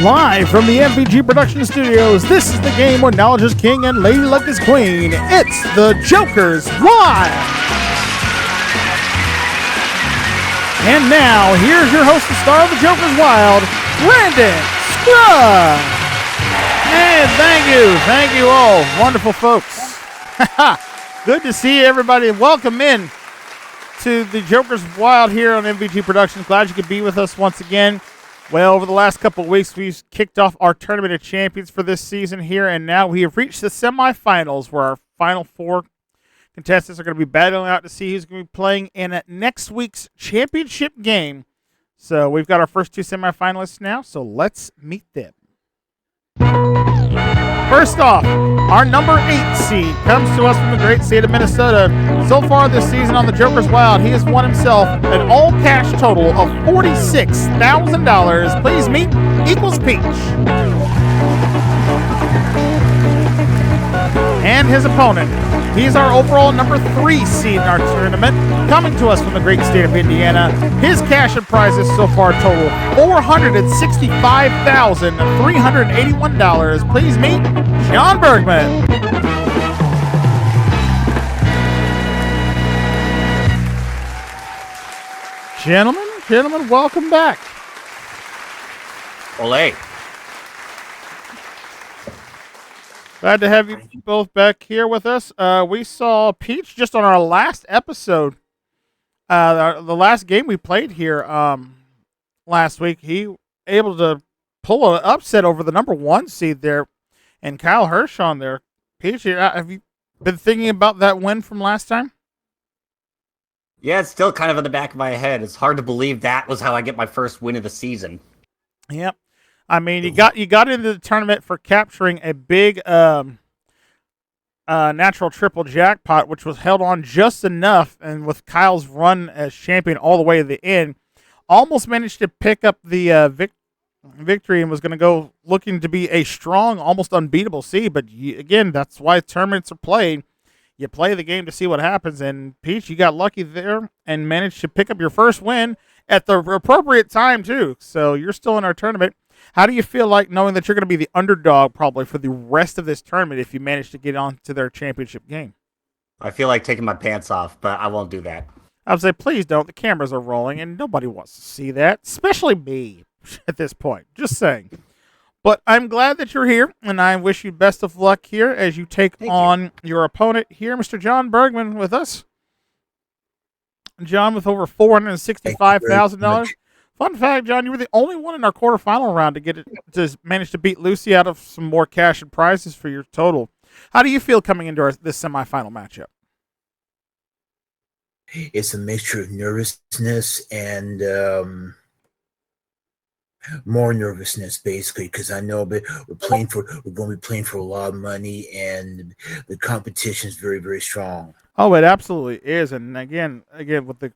Live from the MVG Production Studios, this is the game where knowledge is king and lady luck is queen. It's the Joker's Wild. And now, here's your host and star of the Joker's Wild, Brandon Scruggs. And thank you all, wonderful folks. Good to see everybody. Welcome in to the Joker's Wild here on MVG Productions. Glad you could be with us once again. Well, over the last couple of weeks, we've kicked off our Tournament of Champions for this season here, and now we have reached the semifinals where our final four contestants are going to be battling out to see who's going to be playing in next week's championship game. So we've got our first two semifinalists now, so let's meet them. First off, our number 8 seed comes to us from the great state of Minnesota. So far this season on the Joker's Wild, he has won himself an all-cash total of $46,000. Please meet Equals Peach. And his opponent, he's our overall number 3 seed in our tournament, coming to us from the great state of Indiana. His cash and prizes so far total $465,381. Please meet John Bergman. Gentlemen, welcome back. Olé. Glad to have you both back here with us. We saw Peach just on our last episode. The last game we played here last week. He able to pull an upset over the number 1 seed there, and Kyle Hirsch on there. Peach, have you been thinking about that win from last time? Yeah, it's still kind of in the back of my head. It's hard to believe that was how I get my first win of the season. Yep. I mean, you got into the tournament for capturing a big natural triple jackpot, which was held on just enough, and with Kyle's run as champion all the way to the end, almost managed to pick up the victory and was going to go looking to be a strong, almost unbeatable seed. But again, that's why tournaments are played. You play the game to see what happens, and Peach, you got lucky there and managed to pick up your first win at the appropriate time, too. So you're still in our tournament. How do you feel like knowing that you're going to be the underdog probably for the rest of this tournament if you manage to get on to their championship game? I feel like taking my pants off, but I won't do that. I would say, please don't. The cameras are rolling, and nobody wants to see that, especially me at this point. Just saying. But I'm glad that you're here, and I wish you best of luck here as you take on your opponent here, Mr. John Bergman, with us. John with over $465,000. Fun fact, John, you were the only one in our quarterfinal round to manage to beat Lucy out of some more cash and prizes for your total. How do you feel coming into this semifinal matchup? It's a mixture of nervousness and more nervousness, basically, because I know we're going to be playing for a lot of money, and the competition is very, very strong. Oh, it absolutely is, and again, with the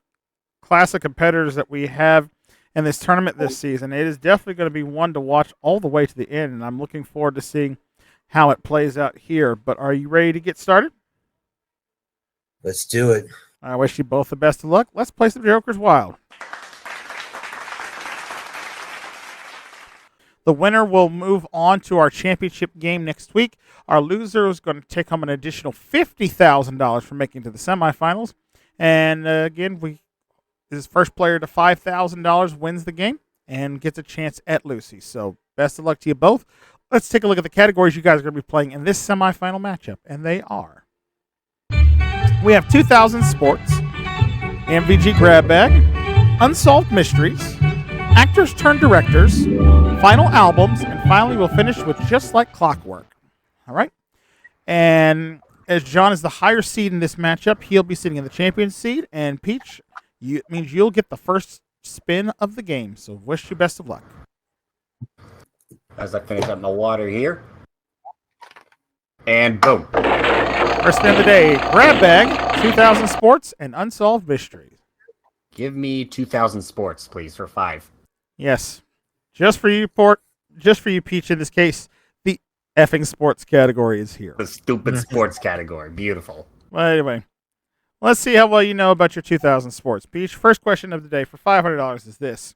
classic competitors that we have in this tournament this season, it is definitely going to be one to watch all the way to the end, and I'm looking forward to seeing how it plays out here. But are you ready to get started? Let's do it. I wish you both the best of luck. Let's play some Joker's Wild. The winner will move on to our championship game next week. Our loser is going to take home an additional $50,000 for making it to the semifinals. And again, his first player to $5,000 wins the game and gets a chance at Lucy. So best of luck to you both. Let's take a look at the categories you guys are going to be playing in this semifinal matchup. And they are: we have 2000 Sports, MVG Grab Bag, Unsolved Mysteries, Actors Turned Directors, Final Albums, and finally we'll finish with Just Like Clockwork. All right? And as John is the higher seed in this matchup, he'll be sitting in the champion seed, and Peach, it means you'll get the first spin of the game. So wish you best of luck. As I finish up my water here. And boom. First spin of the day, Grab Bag, 2000 Sports, and Unsolved Mysteries. Give me 2000 Sports, please, for 5. Yes. Just for you, Peach, in this case, the effing sports category is here. The stupid sports category. Beautiful. Well, anyway, let's see how well you know about your 2000 Sports. Peach, first question of the day for $500 is this.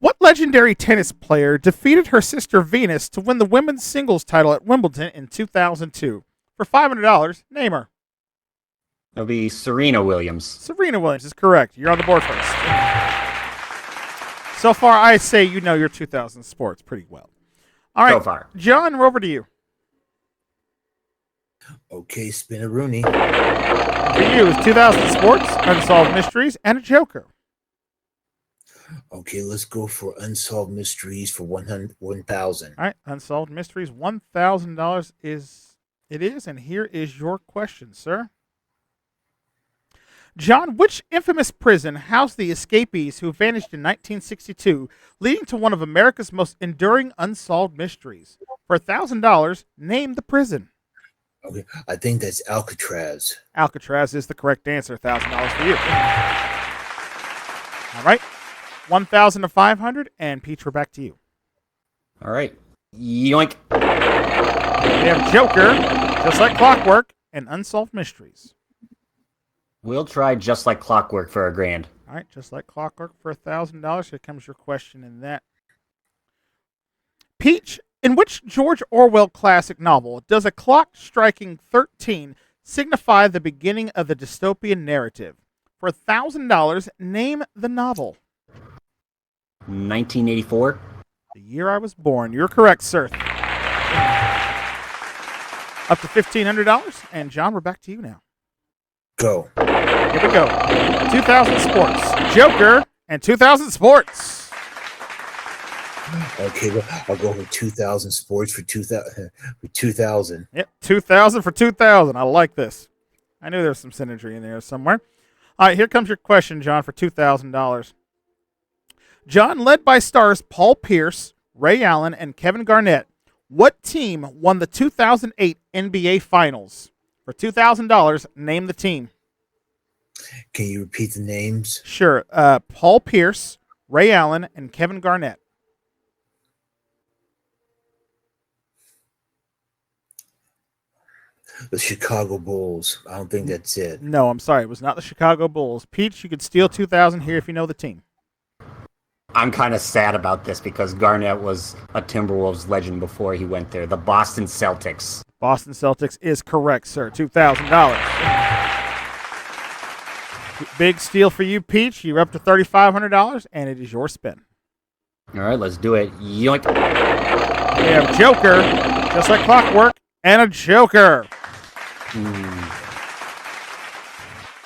What legendary tennis player defeated her sister Venus to win the women's singles title at Wimbledon in 2002? For $500, name her. It'll be Serena Williams. Serena Williams is correct. You're on the board first. So far, I say you know your 2000 sports pretty well. All right, So far. John, we're over to you. Okay, spin a Rooney. For you is 2000 sports, unsolved mysteries, and a Joker. Okay, let's go for unsolved mysteries for 1,000. All right, unsolved mysteries, $1,000 is it is, and here is your question, sir. John, which infamous prison housed the escapees who vanished in 1962, leading to one of America's most enduring unsolved mysteries? For $1,000, name the prison. Okay, I think that's Alcatraz. Alcatraz is the correct answer. $1,000 for you. All right, 1,000 to 500, and Peach, we're back to you. All right. Yoink. We have Joker, Just Like Clockwork, and Unsolved Mysteries. We'll try Just Like Clockwork for $1,000. All right, Just Like Clockwork for $1,000. Here comes your question in that. Peach, in which George Orwell classic novel does a clock striking 13 signify the beginning of the dystopian narrative? For $1,000, name the novel. 1984. The year I was born. You're correct, sir. Up to $1,500. And John, we're back to you now. Go. Here we go. 2000 sports. Joker and 2000 sports. Okay, well, I'll go for 2,000 sports for 2,000. For 2,000. Yep, 2,000 for 2,000. I like this. I knew there was some synergy in there somewhere. All right, here comes your question, John, for $2,000. John, led by stars Paul Pierce, Ray Allen, and Kevin Garnett, what team won the 2008 NBA Finals? For $2,000, name the team. Can you repeat the names? Sure. Paul Pierce, Ray Allen, and Kevin Garnett. The Chicago Bulls. I don't think that's it. No, I'm sorry. It was not the Chicago Bulls. Peach, you could steal 2,000 here if you know the team. I'm kind of sad about this because Garnett was a Timberwolves legend before he went there. The Boston Celtics. Boston Celtics is correct, sir. $2,000. Big steal for you, Peach. You're up to $3,500, and it is your spin. All right, let's do it. Yoink. We have Joker, Just Like Clockwork, and a Joker.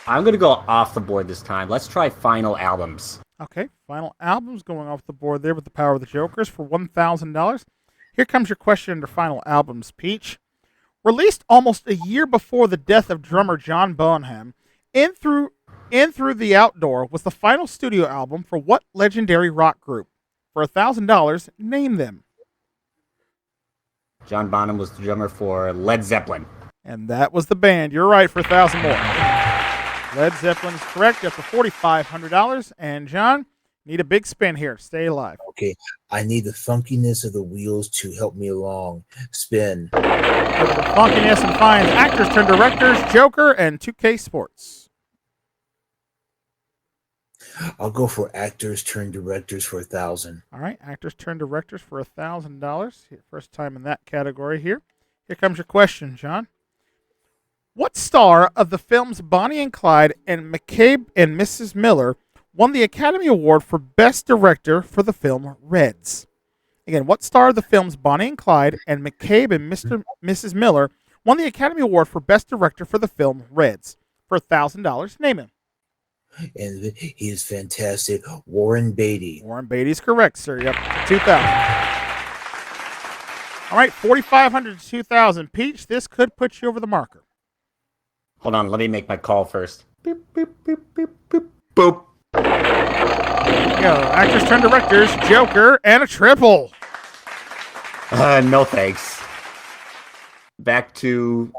I'm going to go off the board this time. Let's try Final Albums. Okay, final albums going off the board there with the power of the Jokers for $1,000. Here comes your question under final albums, Peach. Released almost a year before the death of drummer John Bonham, In Through the Outdoor was the final studio album for what legendary rock group? For $1,000, name them. John Bonham was the drummer for Led Zeppelin. And that was the band. You're right for 1,000 more. Led Zeppelin is correct, up to $4,500. And John, need a big spin here. Stay alive. Okay, I need the funkiness of the wheels to help me along. Spin. Funkiness and finds actors turn directors, Joker, and 2K Sports. I'll go for actors turn directors for 1,000. All right, actors turn directors for $1,000. First time in that category here. Here comes your question, John. What star of the films Bonnie and Clyde and McCabe and Mrs. Miller won the Academy Award for Best Director for the film Reds? Again, what star of the films Bonnie and Clyde and McCabe and Mrs. Miller won the Academy Award for Best Director for the film Reds? For $1,000, name him. And he is fantastic. Warren Beatty. Warren Beatty's correct, sir. Yep, 2,000. All right, 4,500 to 2,000. Peach, this could put you over the marker. Hold on, let me make my call first. Boop, boop, boop, boop, boop, boop. There you go. Actors turn directors, Joker, and a triple. No thanks. Back to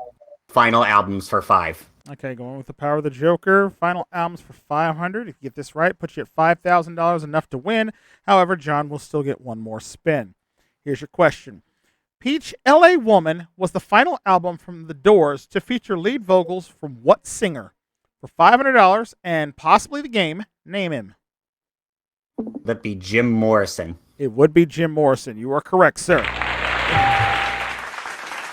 Final Albums for 5. Okay, going with the power of the Joker. Final albums for 500. If you get this right, puts you at $5,000, enough to win. However, John will still get one more spin. Here's your question. Peach, L.A. Woman was the final album from The Doors to feature lead vocals from what singer? For $500 and possibly the game, name him. That'd be Jim Morrison. It would be Jim Morrison. You are correct, sir.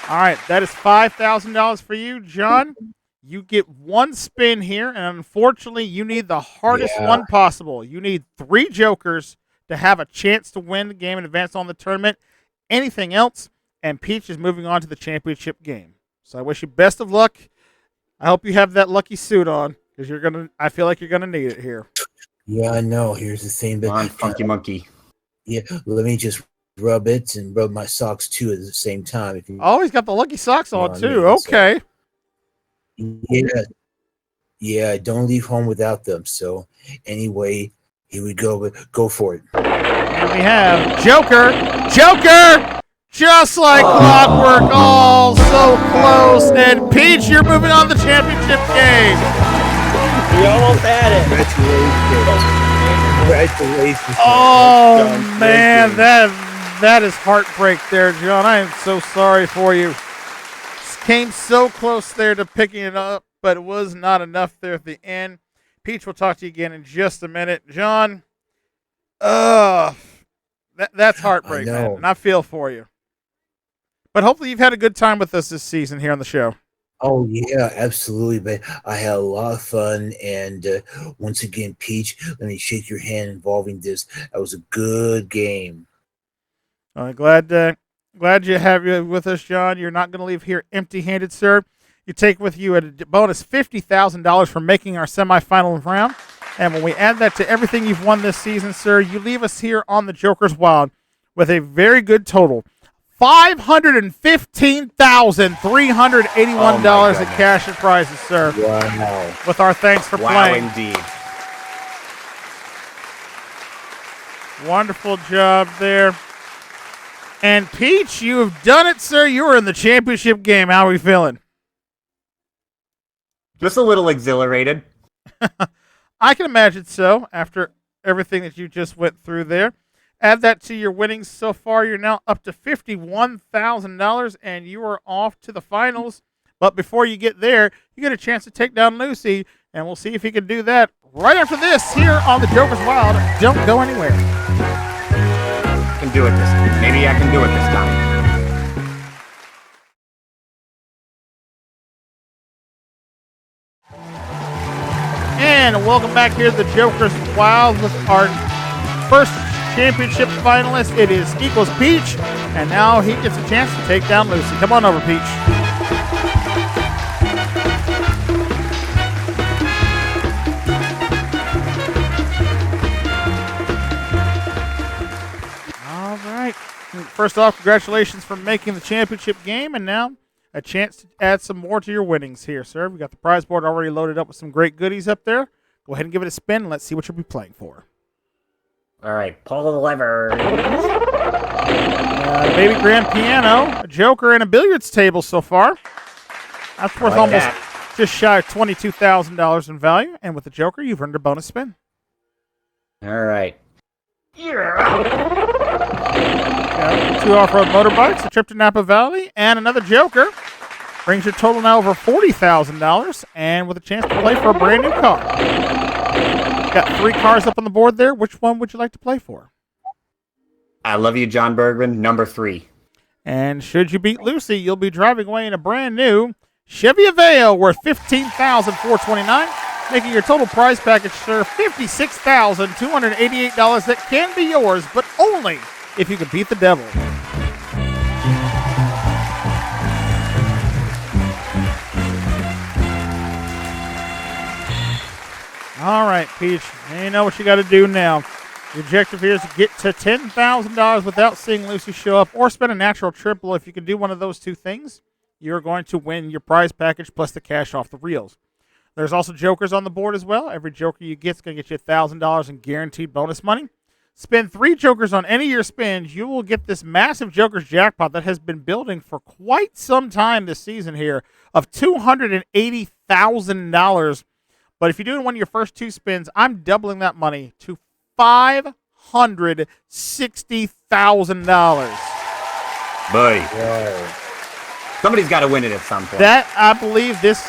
All right, that is $5,000 for you, John. You get one spin here, and unfortunately, you need the hardest one possible. You need 3 jokers to have a chance to win the game and advance on the tournament. Anything else, and Peach is moving on to the championship game. So I wish you best of luck. I hope you have that lucky suit on because I feel like you're gonna need it here. Yeah, I know. Here's the thing. Come on, Funky Monkey. Yeah, let me just rub it and rub my socks too at the same time. If you Oh, he's got the lucky socks on too. Okay. Yeah. Don't leave home without them. So anyway, here we go. Go for it. Here we have Joker. Just like clockwork, all so close. And Peach, you're moving on to the championship game. You almost had it. Congratulations. Oh, man, that is heartbreak there, John. I am so sorry for you. Came so close there to picking it up, but it was not enough there at the end. Peach, we'll talk to you again in just a minute. John, that's heartbreak, man, and I feel for you. But hopefully you've had a good time with us this season here on the show. Oh, yeah, absolutely. But I had a lot of fun. And once again, Peach, let me shake your hand involving this. That was a good game. Glad you have you with us, John. You're not going to leave here empty-handed, sir. You take with you a bonus $50,000 for making our semifinal round. And when we add that to everything you've won this season, sir, you leave us here on the Joker's Wild with a very good total. $515,381 in cash and prizes, sir. Wow. With our thanks for playing. Wow, indeed. Wonderful job there. And Peach, you have done it, sir. You are in the championship game. How are we feeling? Just a little exhilarated. I can imagine so after everything that you just went through there. Add that to your winnings so far. You're now up to $51,000, and you are off to the finals. But before you get there, you get a chance to take down Lucy, and we'll see if he can do that right after this here on the Joker's Wild. Don't go anywhere. Can do it this. Maybe I can do it this time. And welcome back here to the Joker's Wild with our first championship finalist. It is Equals Peach, and now he gets a chance to take down Lucy. Come on over, Peach. All right. First off, congratulations for making the championship game, and now a chance to add some more to your winnings here, sir. We got the prize board already loaded up with some great goodies up there. Go ahead and give it a spin, and let's see what you'll be playing for. All right, pull the lever. Baby grand piano, a joker, and a billiards table so far. That's worth almost just shy of $22,000 in value. And with the joker, you've earned a bonus spin. All right. Got 2 off-road motorbikes, a trip to Napa Valley, and another joker. Brings your total now over $40,000, and with a chance to play for a brand new car. Got 3 cars up on the board there. Which one would you like to play for? I love you, John Bergman, number 3. And should you beat Lucy, you'll be driving away in a brand new Chevy Aveo worth $15,429, making your total prize package, sir, $56,288 that can be yours, but only if you can beat the devil. All right, Peach, you know what you got to do now. The objective here is to get to $10,000 without seeing Lucy show up or spend a natural triple. If you can do one of those 2 things, you're going to win your prize package plus the cash off the reels. There's also jokers on the board as well. Every joker you get is going to get you $1,000 in guaranteed bonus money. Spend 3 jokers on any of your spins. You will get this massive jokers jackpot that has been building for quite some time this season here of $280,000. But if you're doing one of your first 2 spins, I'm doubling that money to $560,000. Boy. Wow. Somebody's got to win it at some point. That, I believe this,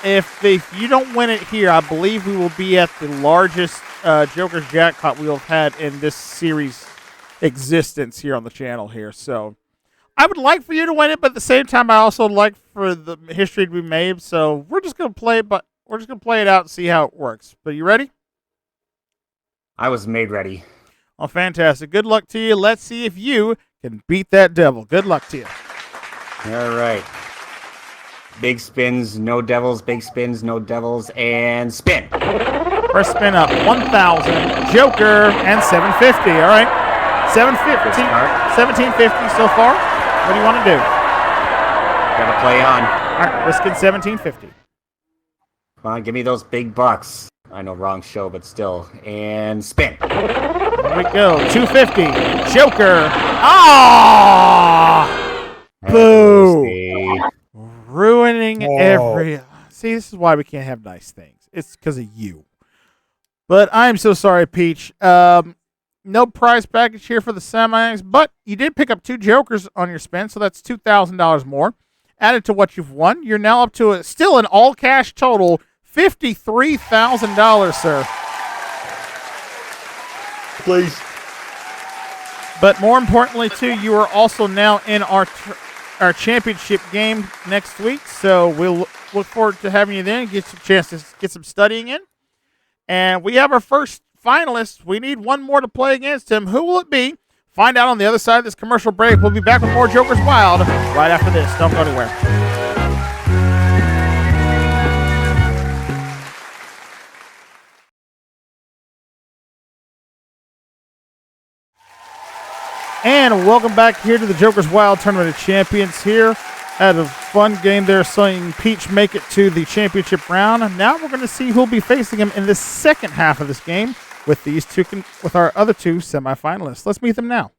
if you don't win it here, I believe we will be at the largest Joker's Jackpot we'll have had in this series existence here on the channel here. So I would like for you to win it, but at the same time, I also like for the history to be made. So we're just gonna play it, but we're just gonna play it out and see how it works. But you ready? I was made ready. Oh, fantastic! Good luck to you. Let's see if you can beat that devil. Good luck to you. All right. Big spins, no devils. Big spins, no devils, and spin. First spin up, 1,000, Joker, and 750. All right, 750, 1750 so far. What do you want to do? Gotta play on. All right, risking 1750. Come on, give me those big bucks. I know, wrong show, but still. And spin. Here we go, 250, Joker. Ah! Boo! Ruining every. See, this is why we can't have nice things. It's because of you. But I'm so sorry, Peach. No prize package here for the semis, but you did pick up 2 Jokers on your spin, so that's $2,000 more. Added to what you've won, you're now up to still an all-cash total, $53,000, sir. Please. But more importantly, too, you are also now in our championship game next week, so we'll look forward to having you then, get some chance to get some studying in. And we have our first finalist. We need one more to play against him. Who will it be? Find out on the other side of this commercial break. We'll be back with more Joker's Wild right after this. Don't go anywhere. And welcome back here to the Joker's Wild Tournament of Champions here. Had a fun game there, seeing Peach make it to the championship round. Now we're going to see who'll be facing him in the second half of this game with these two, with our other 2 semifinalists. Let's meet them now.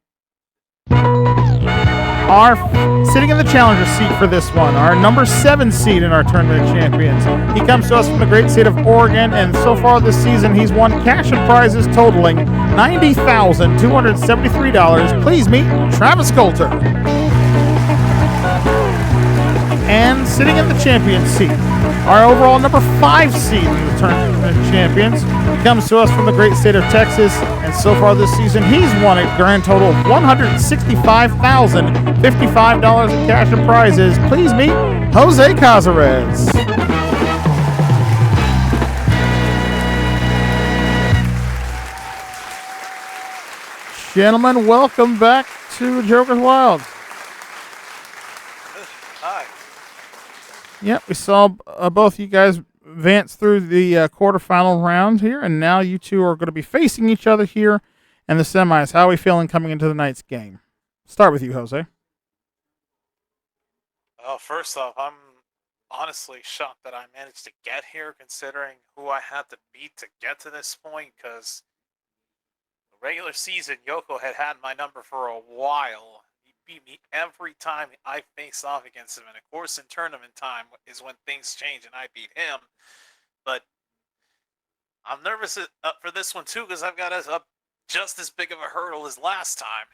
Sitting in the challenger seat for this one, our number 7 seed in our Tournament of Champions. He comes to us from the great state of Oregon, and so far this season he's won cash and prizes totaling $90,273. Please meet Travis Coulter. And sitting in the champion seat, our overall number 5 seed in the Tournament of Champions. He comes to us from the great state of Texas, and so far this season, he's won a grand total of $165,055 in cash and prizes. Please meet Jose Cazares. Gentlemen, welcome back to Joker's Wild. Hi. Yep, we saw both you guys advance through the quarterfinal round here, and now you two are going to be facing each other here in the semis. How are we feeling coming into the night's game? Start with you, Jose. Well, first off, I'm honestly shocked that I managed to get here, considering who I had to beat to get to this point, because the regular season, Yoko had my number for a while. Beat me every time I face off against him, and of course in tournament time is when things change and I beat him. But I'm nervous for this one too, because I've got just as big of a hurdle as last time.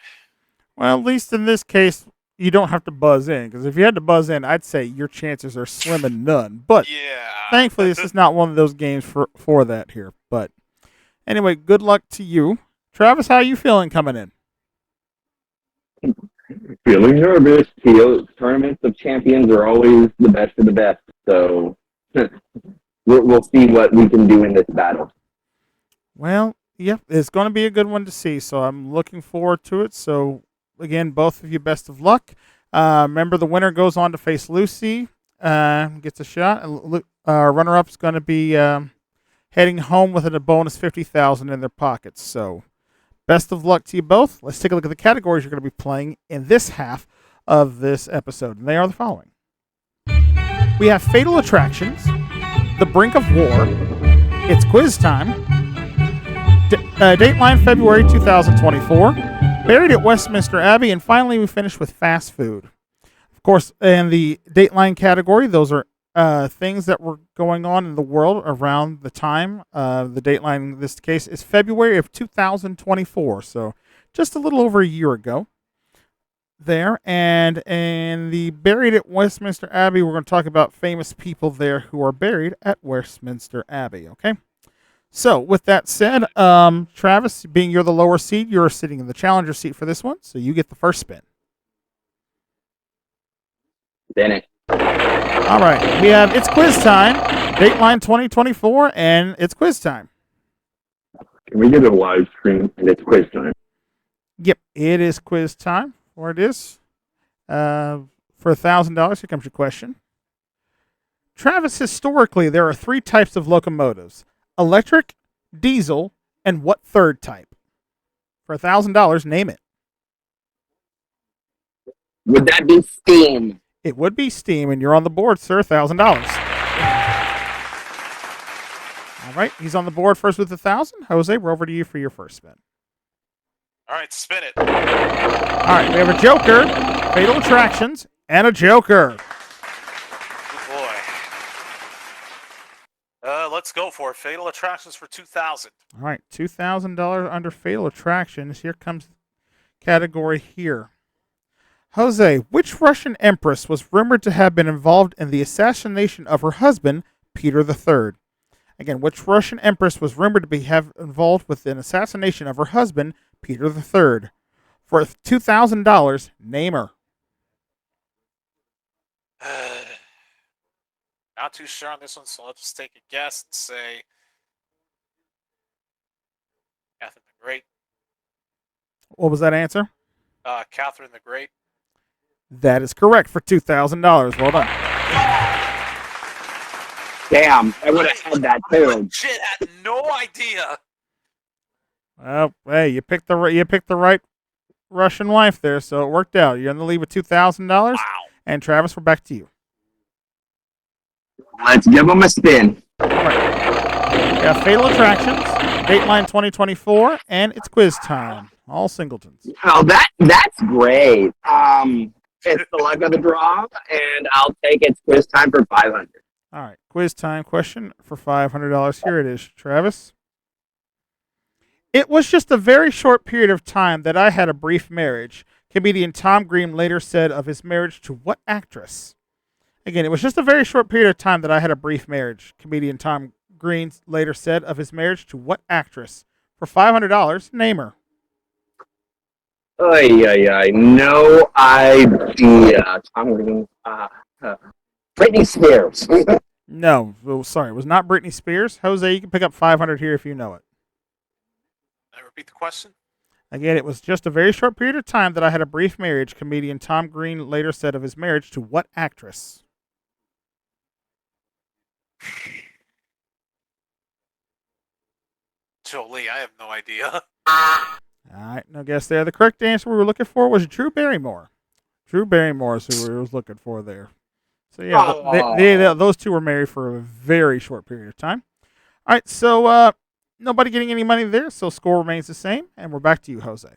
Well, at least in this case, you don't have to buzz in, because if you had to buzz in, I'd say your chances are slim and none. But yeah, thankfully, this is not one of those games for that here. But anyway, good luck to you. Travis, how are you feeling coming in? Feeling nervous. Tournaments of champions are always the best of the best. So we'll see what we can do in this battle. Well, yeah, it's going to be a good one to see. So I'm looking forward to it. So again, both of you, best of luck. Remember, the winner goes on to face Lucy, gets a shot. Runner-up is going to be heading home with a bonus $50,000 in their pockets. So best of luck to you both. Let's take a look at the categories you're going to be playing in this half of this episode. And they are the following. We have Fatal Attractions, The Brink of War, It's Quiz Time, Dateline February 2024, Buried at Westminster Abbey, and finally we finish with Fast Food. Of course, in the Dateline category, those are things that were going on in the world around the time. The Dateline in this case is February of 2024, so just a little over a year ago there. And in the Buried at Westminster Abbey, we're going to talk about famous people there who are buried at Westminster Abbey, okay? So, with that said, Travis, being you're the lower seed, you're sitting in the challenger seat for this one, so you get the first spin. Bennett. All right, we have It's Quiz Time, Dateline 2024, and it's quiz time. Can we get a live stream and it's quiz time? Yep, it is quiz time, or it is. For $1,000, here comes your question. Travis, historically, there are 3 types of locomotives: electric, diesel, and what third type? For $1,000, name it. Would that be steam? It would be steam, and you're on the board, sir. $1,000. All right, he's on the board first with 1,000. Jose, we're over to you for your first spin. All right, spin it. All right, we have a Joker, Fatal Attractions, and a Joker. Good boy. Let's go for it. Fatal Attractions for 2,000. All right, $2,000 under Fatal Attractions. Here comes category here. Jose, which Russian empress was rumored to have been involved in the assassination of her husband, Peter III? Again, which Russian empress was rumored to have involved with an assassination of her husband, Peter III? For $2,000, name her. Not too sure on this one, so let's just take a guess and say Catherine the Great. What was that answer? Catherine the Great. That is correct for $2,000. Well done. Damn, I would have had that I too. legit had no idea. Well, hey, you picked the right Russian wife there, so it worked out. You're in the lead with $2,000. Wow. And Travis, we're back to you. Let's give them a spin. All right. We got Fatal Attractions, Dateline 2024, and it's quiz time. All singletons. Oh, that's great. It's the luck of the draw, and I'll take it's quiz time for 500. All right, quiz time question for $500. Here it is, Travis. It was just a very short period of time that I had a brief marriage. Comedian Tom Green later said of his marriage to what actress? Again, it was just a very short period of time that I had a brief marriage. Comedian Tom Green later said of his marriage to what actress? For $500, name her. Ay, no idea. Tom Green. Britney Spears. No, sorry, it was not Britney Spears. Jose, you can pick up $500 here if you know it. Can I repeat the question? Again, it was just a very short period of time that I had a brief marriage. Comedian Tom Green later said of his marriage to what actress? Jolie, I have no idea. All right, no guess there. The correct answer we were looking for was Drew Barrymore. Drew Barrymore is who we were looking for there. So, yeah, those two were married for a very short period of time. All right, so nobody getting any money there, so score remains the same, and we're back to you, Jose.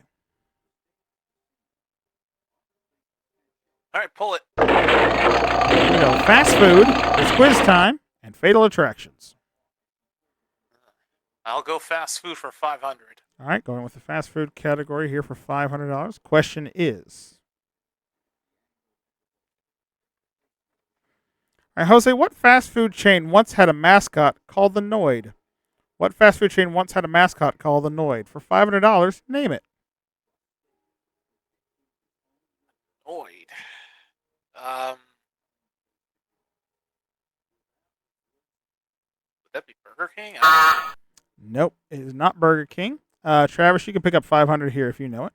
All right, pull it. Here we go. Fast food, it's quiz time, and Fatal Attractions. I'll go fast food for 500. All right, going with the fast food category here for $500. Question is, all right, Jose, what fast food chain once had a mascot called the Noid? What fast food chain once had a mascot called the Noid? For $500, name it. Noid. Would that be Burger King? Nope, it is not Burger King. Travis, you can pick up $500 here if you know it.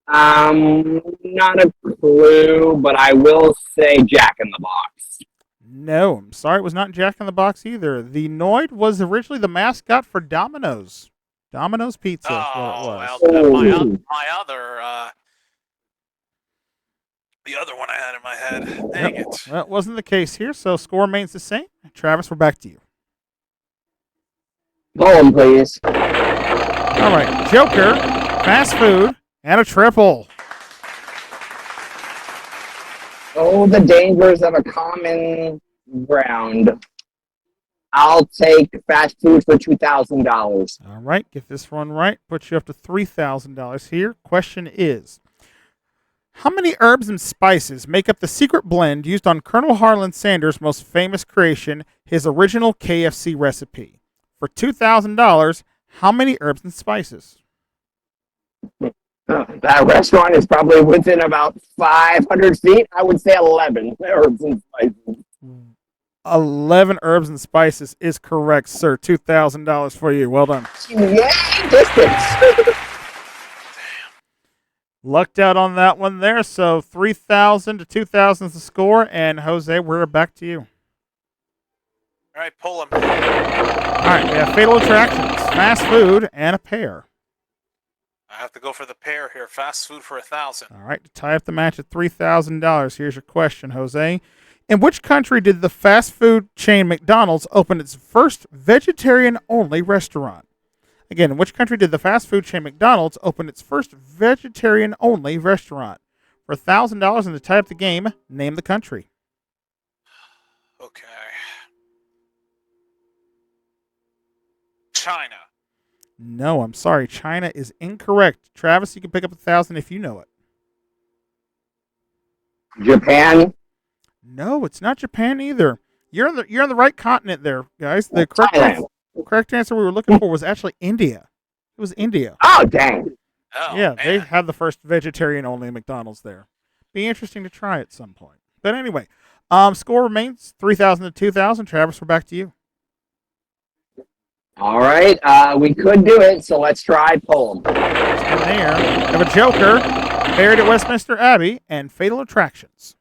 Not a clue, but I will say Jack in the Box. No, I'm sorry, it was not Jack in the Box either. The Noid was originally the mascot for Domino's. Domino's Pizza is what it was. Well, my other, the other one I had in my head. Dang it. Well, it wasn't the case here, so score remains the same. Travis, we're back to you. Poem, please. All right, Joker, fast food, and a triple. Oh, the dangers of a common ground. I'll take fast food for $2,000. All right, get this one right. Puts you up to $3,000 here. Question is, How many herbs and spices make up the secret blend used on Colonel Harlan Sanders' most famous creation, his original KFC recipe? For $2,000, how many herbs and spices? That restaurant is probably within about 500 feet. I would say 11 herbs and spices. 11 herbs and spices is correct, sir. $2,000 for you. Well done. Yay, distance. Lucked out on that one there. So 3,000 to 2,000 is the score. And Jose, we're back to you. All right, pull him. All right, we have fatal attractions, fast food, and a pair. I have to go for the pair here. Fast food for 1,000. All right, to tie up the match at $3,000, here's your question, Jose. In which country did the fast food chain McDonald's open its first vegetarian-only restaurant? Again, in which country did the fast food chain McDonald's open its first vegetarian-only restaurant? For $1,000 and to tie up the game, name the country. Okay. China. No, I'm sorry. China is incorrect. Travis, you can pick up 1,000 if you know it. Japan. No, it's not Japan either. You're on the right continent there, guys. The correct answer we were looking for was actually India. It was India. Oh, dang. Oh, Yeah, man. they had the first vegetarian-only McDonald's there. Be interesting to try at some point. But anyway, score remains 3,000 to 2,000. Travis, we're back to you. All right. We could do it, so let's try pull 'em. And there, we have a Joker, Buried at Westminster Abbey, and Fatal Attractions.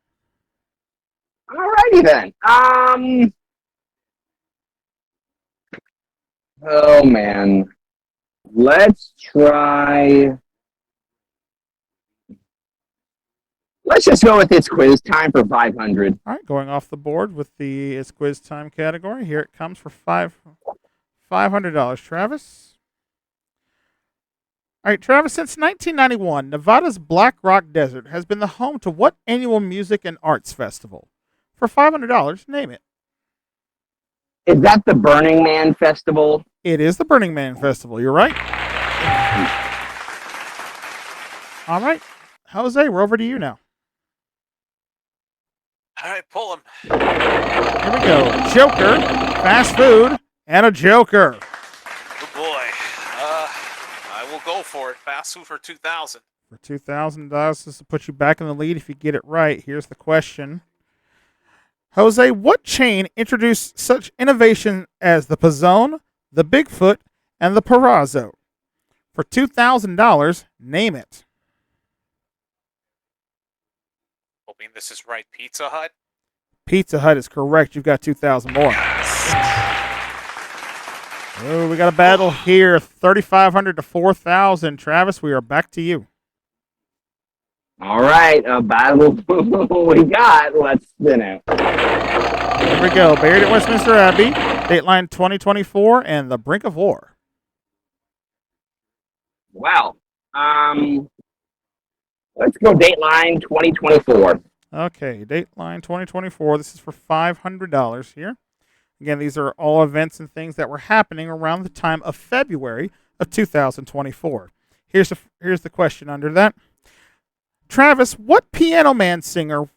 All righty then. Oh, man. Let's try. Let's just go with It's Quiz Time for 500. All right, going off the board with the It's Quiz Time category. Here it comes for $500. Travis? All right, Travis, since 1991, Nevada's Black Rock Desert has been the home to what annual music and arts festival? For $500, name it. Is that the Burning Man Festival? It is the Burning Man Festival. You're right. All right, Jose, we're over to you now. All right, pull him. Here we go. Joker, fast food, and a Joker. Good boy. I will go for it. Fast food for 2,000. For $2,000, this will put you back in the lead if you get it right. Here's the question. Jose, what chain introduced such innovation as the Pizzone, the Bigfoot, and the Parazzo? For $2,000, name it. Hoping this is right. Pizza Hut. Pizza Hut is correct. You've got 2,000 more. Oh, we got a battle here. 3,500 to 4,000. Travis, we are back to you. All right, a battle we got. Let's spin it. Here we go. Buried at Westminster Abbey, Dateline 2024, and The Brink of War. Wow. Let's go Dateline 2024. Okay, Dateline 2024. This is for $500 here. Again, these are all events and things that were happening around the time of February of 2024. Here's the question under that. Travis, what Piano Man singer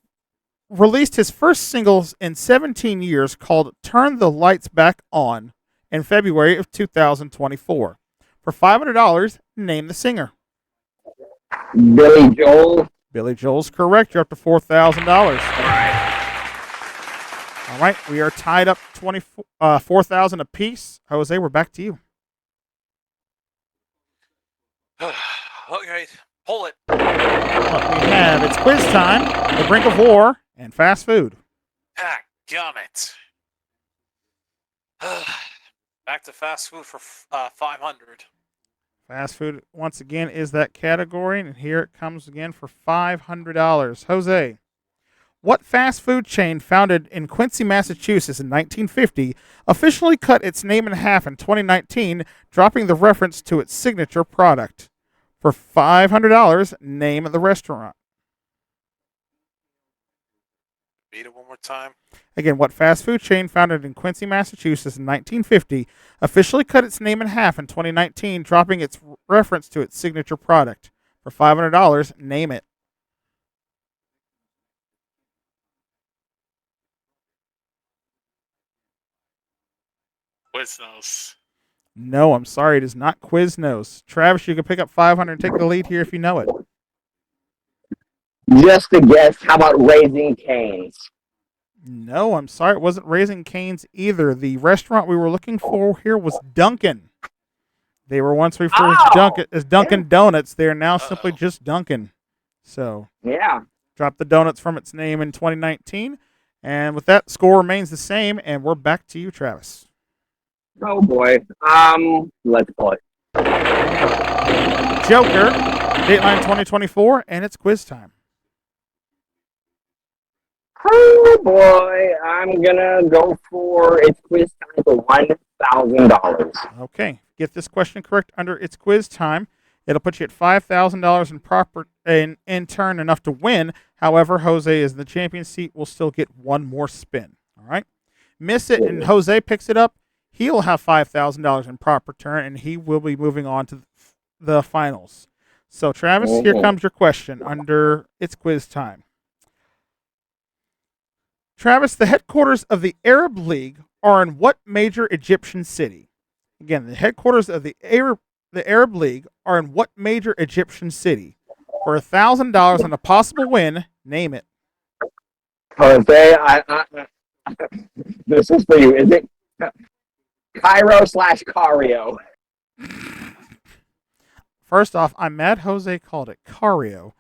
released his first singles in 17 years called Turn the Lights Back On in February of 2024? For $500, name the singer. Billy Joel. Billy Joel's correct. You're up to $4,000. All right, we are tied up 4,000 apiece. Jose, we're back to you. Okay, pull it. What we have, it's quiz time, The Brink of War, and fast food. Ah, gummit. Back to fast food for 500. Fast food, once again, is that category, and here it comes again for $500. Jose, what fast food chain founded in Quincy, Massachusetts in 1950 officially cut its name in half in 2019, dropping the reference to its signature product? For $500, name the restaurant. Read it one more time. Again, what fast food chain founded in Quincy, Massachusetts in 1950 officially cut its name in half in 2019, dropping its reference to its signature product? For $500, name it. Quiznos. No, I'm sorry. It is not Quiznos. Travis, you can pick up 500 and take the lead here if you know it. Just a guess. How about Raising Cane's? No, I'm sorry. It wasn't Raising Cane's either. The restaurant we were looking for here was Dunkin'. They were once referred as Dunkin' Donuts. They are now simply just Dunkin'. So, Yeah. dropped the donuts from its name in 2019. And with that, score remains the same. And we're back to you, Travis. Oh boy. Let's pull it. Joker, Dateline 2024, and it's quiz time. Oh boy. I'm gonna go for it's quiz time for $1,000. Okay, get this question correct under its quiz time. It'll put you at $5,000 in turn, enough to win. However, Jose is in the champion seat. Will still get one more spin. All right, miss it, and Jose picks it up. He'll have $5,000 in proper turn, and he will be moving on to the finals. So, Travis, here comes your question under its quiz time. Travis, the headquarters of the Arab League are in what major Egyptian city? Again, the headquarters of the Arab League are in what major Egyptian city? For $1,000 and a possible win, name it. Jose, this is for you. Is it Cairo/Cario? First off, I'm mad Jose called it Cario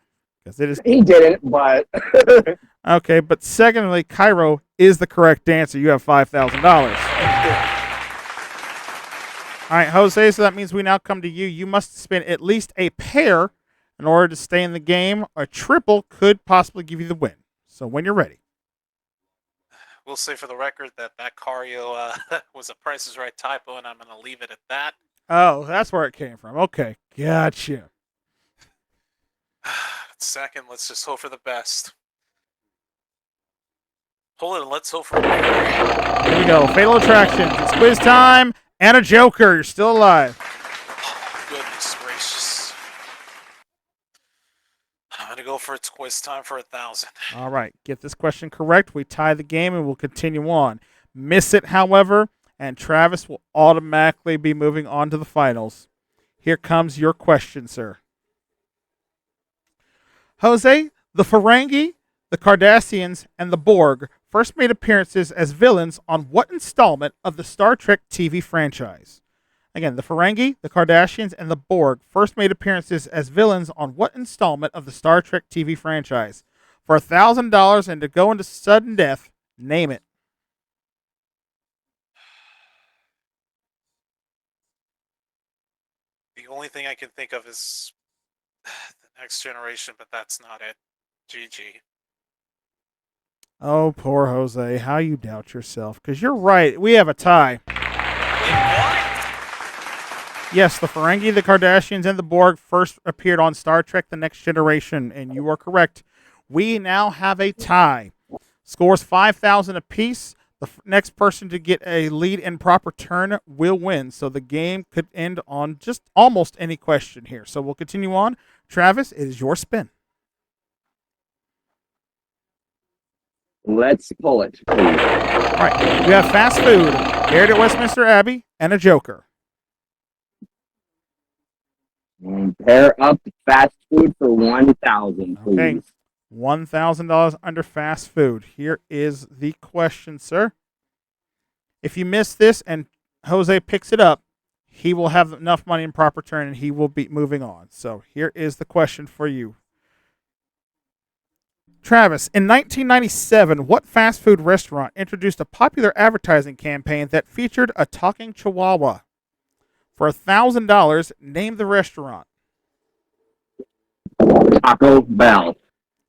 because it is. He didn't, but Okay, but secondly, Cairo is the correct answer. You have $5,000. All right, Jose, so that means we now come to you. You must spin at least a pair in order to stay in the game. A triple could possibly give you the win. So when you're ready. We'll say for the record that Cario was a Price is Right typo, and I'm going to leave it at that. Oh, that's where it came from. Okay, gotcha. Second, let's just hope for the best. Hold it, and let's hope for the best. Here we go. Fatal Attractions. It's quiz time. And a Joker. You're still alive. Oh, goodness gracious. I'm going to go for its quiz time for 1,000. All right. Get this question correct. We tie the game and we'll continue on. Miss it, however, and Travis will automatically be moving on to the finals. Here comes your question, sir. Jose, the Ferengi, the Cardassians, and the Borg first made appearances as villains on what installment of the Star Trek TV franchise? Again, the Ferengi, the Cardassians, and the Borg first made appearances as villains on what installment of the Star Trek TV franchise? For $1,000 and to go into sudden death, name it. The only thing I can think of is the Next Generation, but that's not it. GG. Oh, poor Jose. How you doubt yourself. Because you're right. We have a tie. Yes, the Ferengi, the Kardashians, and the Borg first appeared on Star Trek The Next Generation, and you are correct. We now have a tie. Scores 5,000 apiece. The next person to get a lead in proper turn will win. So the game could end on just almost any question here. So we'll continue on. Travis, it is your spin. Let's pull it. All right. We have fast food, aired at Westminster Abbey, and a Joker. Pair up fast food for 1,000, please. Okay. $1,000 under fast food. Here is the question, sir. If you miss this and Jose picks it up, he will have enough money in proper turn and he will be moving on. So here is the question for you. Travis, in 1997, what fast food restaurant introduced a popular advertising campaign that featured a talking chihuahua? For $1,000, name the restaurant. Taco Bell.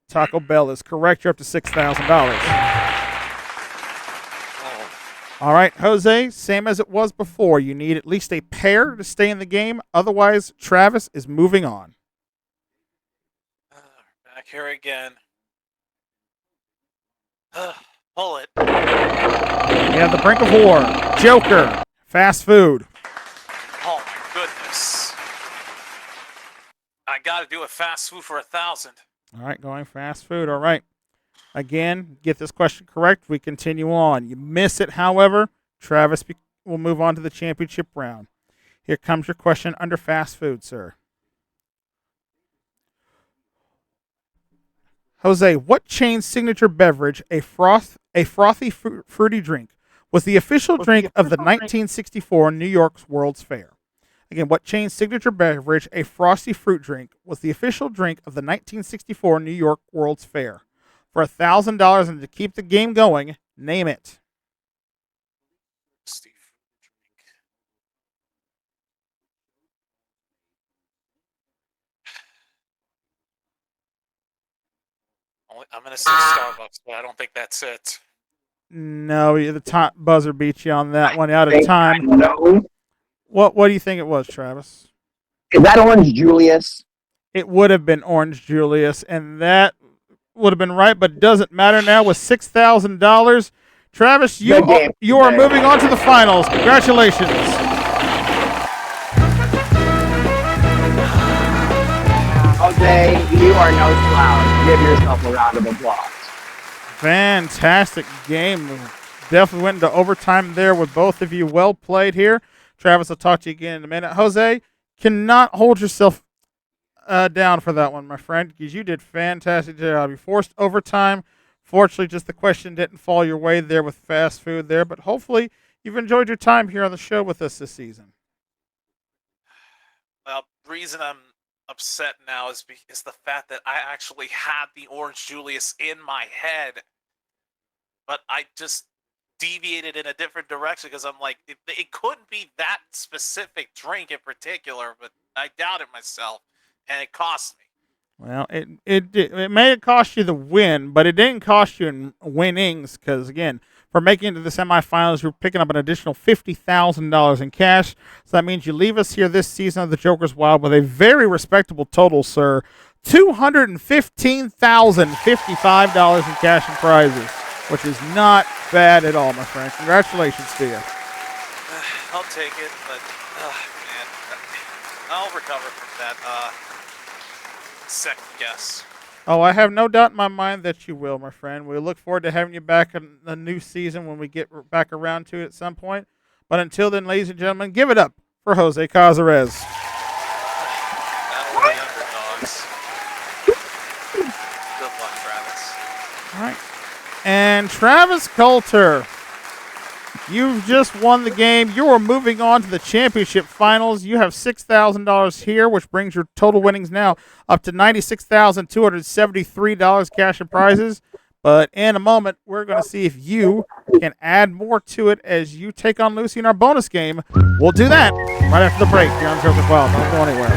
Taco Bell is correct. You're up to $6,000. All right, Jose, same as it was before. You need at least a pair to stay in the game. Otherwise, Travis is moving on. Back here again. Pull it. We have the brink of war. Joker. Fast food. Oh my goodness. I gotta do a fast food for 1,000. All right, going fast food. All right. Again, get this question correct. We continue on. You miss it, however, Travis we'll move on to the championship round. Here comes your question under fast food, sir. Jose, what chain's signature beverage, a frothy fruity drink, was the official drink of the 1964 New York's World's Fair? Again, what chain's signature beverage, a frosty fruit drink, was the official drink of the 1964 New York World's Fair? For $1,000 and to keep the game going, name it. Steve. I'm going to say Starbucks, but I don't think that's it. No, the top buzzer beat you on that one. Out of time. No. What do you think it was, Travis? Is that Orange Julius? It would have been Orange Julius, and that would have been right, but it doesn't matter now with $6,000. Travis, you are moving on to the finals. Congratulations. Jose, you are no slouch. Give yourself a round of applause. Fantastic game. Definitely went into overtime there with both of you. Well played here. Travis, I'll talk to you again in a minute. Jose, cannot hold yourself down for that one, my friend, because you did fantastic job. You forced overtime. Fortunately, just the question didn't fall your way there with fast food there, but hopefully you've enjoyed your time here on the show with us this season. Well, the reason I'm upset now is the fact that I actually had the Orange Julius in my head, but I just deviated in a different direction because I'm like, it couldn't be that specific drink in particular, but I doubted myself, and it cost me. Well, it may have cost you the win, but it didn't cost you in winnings because, again, for making it to the semifinals, you're picking up an additional $50,000 in cash. So that means you leave us here this season of the Joker's Wild with a very respectable total, sir. $215,055 in cash and prizes, which is not bad at all, my friend. Congratulations to you. I'll take it, but, man, I'll recover from that second guess. Oh, I have no doubt in my mind that you will, my friend. We look forward to having you back in the new season when we get back around to it at some point. But until then, ladies and gentlemen, give it up for Jose Cazares. Battle of the underdogs. Good luck, Travis. All right. And Travis Coulter, you've just won the game. You are moving on to the championship finals. You have $6,000 here, which brings your total winnings now up to $96,273 cash and prizes. But in a moment, we're going to see if you can add more to it as you take on Lucy in our bonus game. We'll do that right after the break here on Joker's Wild. Don't go anywhere.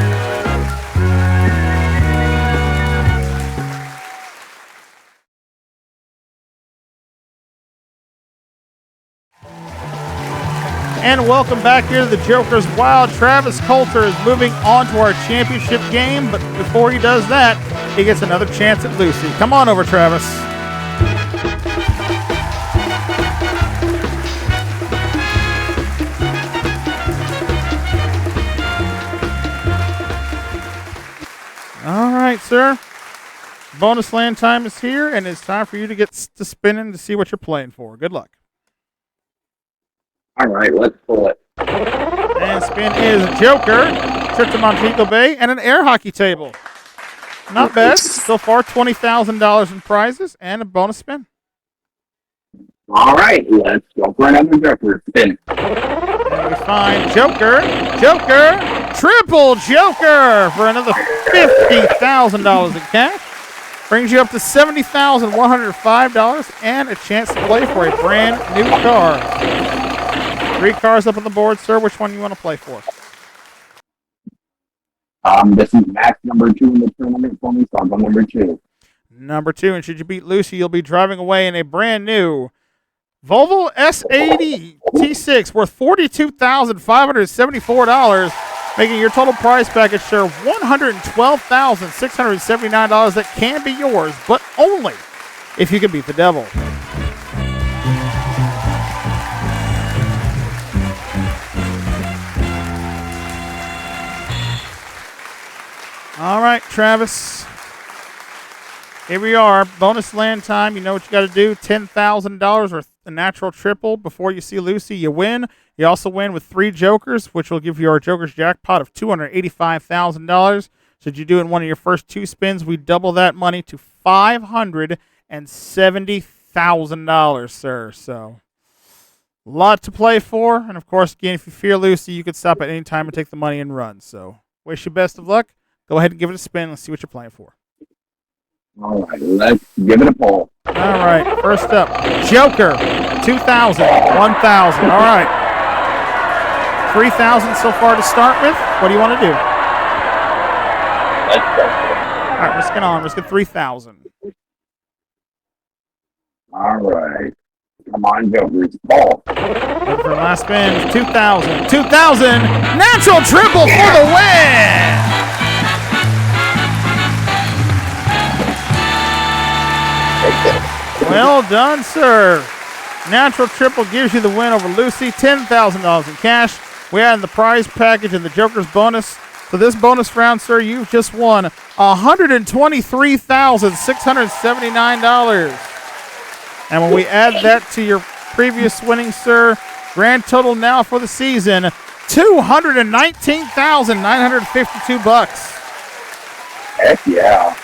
And welcome back here to the Joker's Wild. Travis Coulter is moving on to our championship game, but before he does that, he gets another chance at Lucy. Come on over, Travis. All right, sir. Bonus land time is here, and it's time for you to get to spinning to see what you're playing for. Good luck. All right, let's pull it. And spin is Joker, trip to Montego Bay, and an air hockey table. Not bad. So far, $20,000 in prizes and a bonus spin. All right, let's go for another Joker spin. And we find Joker, triple Joker for another $50,000 in cash. Brings you up to $70,105 and a chance to play for a brand new car. 3 cars up on the board, sir. Which one do you want to play for? This is match number 2 in the tournament for me, so I'll go number 2. Number 2, and should you beat Lucy, you'll be driving away in a brand new Volvo S80 T6 worth $42,574, making your total prize package, sir, $112,679 that can be yours, but only if you can beat the devil. All right, Travis. Here we are. Bonus land time. You know what you got to do. $10,000 or a natural triple before you see Lucy, you win. You also win with 3 jokers, which will give you our Joker's jackpot of $285,000. Should you do it in one of your first 2 spins, we double that money to $570,000, sir. So, a lot to play for. And, of course, again, if you fear Lucy, you can stop at any time and take the money and run. So, wish you best of luck. Go ahead and give it a spin. Let's see what you're playing for. All right, let's give it a pull. All right, first up, Joker, 2,000, 1,000. All right, 3,000 so far to start with. What do you want to do? Let's go. All right, risk it on. Risk it 3,000. All right. Come on, Joker's ball. Good for last spin, 2,000. 2,000, natural triple for the win. Well done, sir. Natural triple gives you the win over Lucy, $10,000 in cash. We add the prize package and the Joker's bonus. So this bonus round, sir, you've just won $123,679. And when we add that to your previous winnings, sir, grand total now for the season, $219,952. Heck yeah.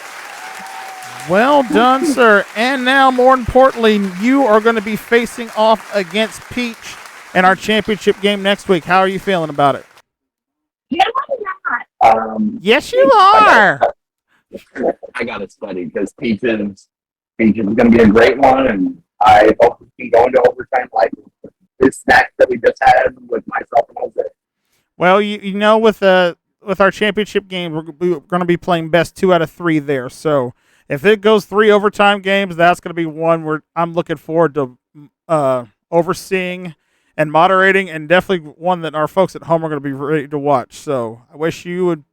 Well done, sir. And now, more importantly, you are going to be facing off against Peach in our championship game next week. How are you feeling about it? Yes, you are. I got to study because Peach is going to be a great one, and I hope we can go into overtime like this snack that we just had with myself and Jose. Well, you know, with our championship game, we're going to be playing best 2 out of 3 there. So if it goes 3 overtime games, that's going to be one where I'm looking forward to overseeing and moderating, and definitely one that our folks at home are going to be ready to watch. So I wish you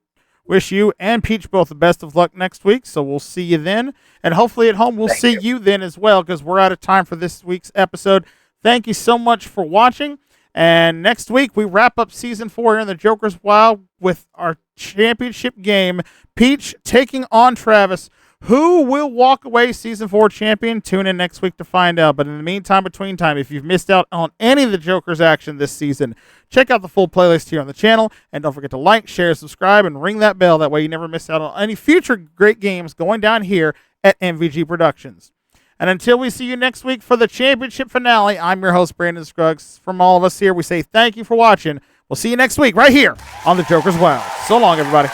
and Peach both the best of luck next week. So we'll see you then, and hopefully at home we'll see you then as well, because we're out of time for this week's episode. Thank you so much for watching, and next week we wrap up season 4 here in the Joker's Wild with our championship game. Peach taking on Travis. Who will walk away season 4 champion? Tune in next week to find out. But in the meantime, between time, if you've missed out on any of the Joker's action this season, check out the full playlist here on the channel. And don't forget to like, share, subscribe, and ring that bell. That way you never miss out on any future great games going down here at MVG Productions. And until we see you next week for the championship finale, I'm your host, Brandon Scruggs. From all of us here, we say thank you for watching. We'll see you next week right here on the Joker's Wild. So long, everybody.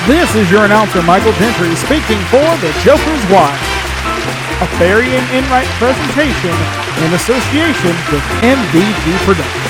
This is your announcer, Michael Gentry, speaking for the Joker's Wild, a Barry and Enright presentation in association with MVG Productions.